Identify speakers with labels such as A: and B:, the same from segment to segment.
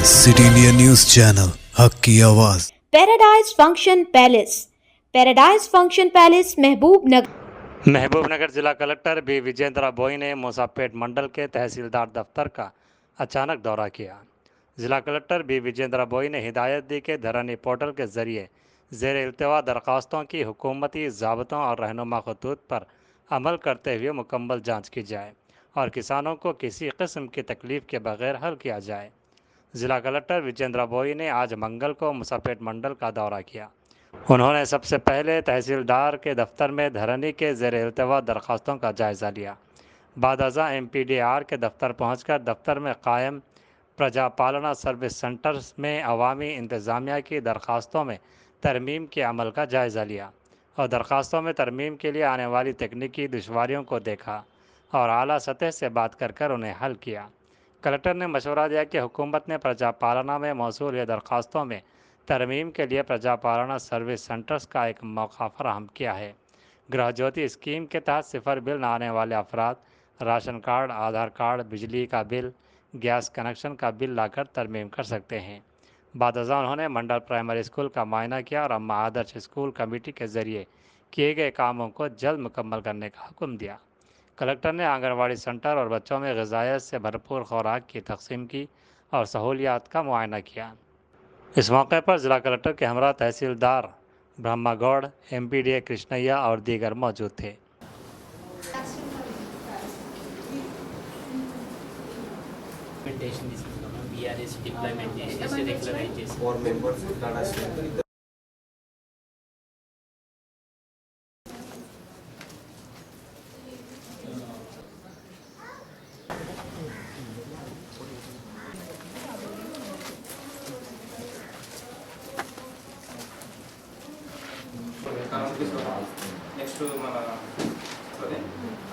A: City India news channel हक की आवाज।
B: पैराडाइज फंक्शन पैलेस महबूबनगर
C: जिला कलेक्टर बी विजेंद्र बोई ने मूसापेट मंडल के तहसीलदार दफ्तर का अचानक दौरा किया। जिला कलेक्टर बी विजेंद्र बोई ने हिदायत दी कि धरनी पोर्टल के जरिए ज़ेर इल्तवा दरख्वास्तों की हुकूमती ज़ाब्तों और रहनुमा खतूत पर अमल करते हुए मुकम्मल जाँच की जाए और किसानों को किसी किस्म की तकलीफ़ के बगैर हल किया जाए। जिला कलेक्टर विजेंद्र बोई ने आज मंगल को मूसापेट मंडल का दौरा किया। उन्होंने सबसे पहले तहसीलदार के दफ्तर में धरनी के ज़ेर इल्तवा दरख्वास्तों का जायज़ा लिया। बाद अज़ा MPDR के दफ्तर पहुंचकर दफ्तर में कायम प्रजा पालना सर्विस सेंटर्स में अवामी इंतज़ामिया की दरख्वास्तों में तरमीम के अमल का जायज़ा लिया और दरख्वास्तों में तरमीम के लिए आने वाली तकनीकी दुश्वारियों को देखा और आला सतह से बात कर उन्हें हल किया। कलेक्टर ने मशवरा दिया कि हुकूमत ने प्रजा पालना में मौसूल ये दरख्वास्तों में तरमीम के लिए प्रजा पालना सर्विस सेंटर्स का एक मौका फराहम किया है। गृह ज्योति स्कीम के तहत सिफर बिल न आने वाले अफराद राशन कार्ड, आधार कार्ड, बिजली का बिल, गैस कनेक्शन का बिल लाकर तरमीम कर सकते हैं। बाद अज़ा उन्होंने मंडल प्राइमरी स्कूल का मुआयना किया और अम्मा आदर्श स्कूल कमेटी के ज़रिए किए गए कामों को जल्द मुकम्मल करने का हुक्म दिया। कलेक्टर ने आंगनवाड़ी सेंटर और बच्चों में ग़िज़ायत से भरपूर खुराक की तकसीम की और सहूलियात का मुआयना किया। इस मौके पर ज़िला कलेक्टर के हमरा तहसीलदार ब्रह्मा गौड़, MPDA कृष्णैया और दीगर मौजूद थे।
D: నెక్స్ట్ మన సరే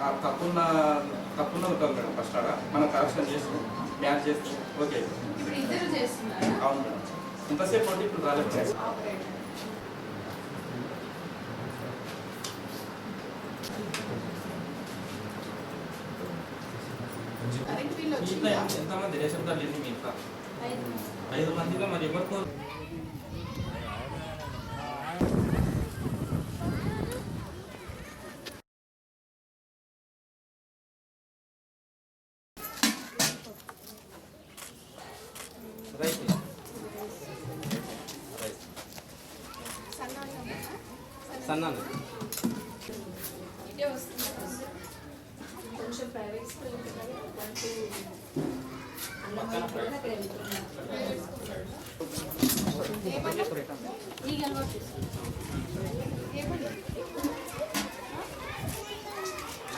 D: ఆ తప్పున్న ఉంటుంది మేడం ఫస్ట్ ఆడ మనం కరెక్షన్ చేసి మ్యాచ్ చేసి ఓకే
E: ఇప్పుడు ఇద్దరు చేస్తున్నారు.
D: అవును మేడం ఇంతసేపు ఉంటే ఇప్పుడు రాలేదు
E: కరెక్ట్ వీళ్ళు వచ్చి
D: ఎంతమంది రేషన్ కార్డు లేదు మీ ఇంట్లో 5 మందిలో మరి ఎవరికో సన్నాను
E: ఇదే వస్తుంది కొంచెం ప్రైవేట్ స్కూల్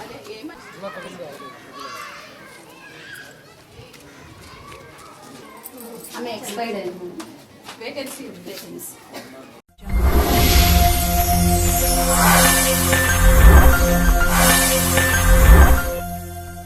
E: అదే ఆమె ఎక్స్పైర్డ్ అయింది వేకెన్సీ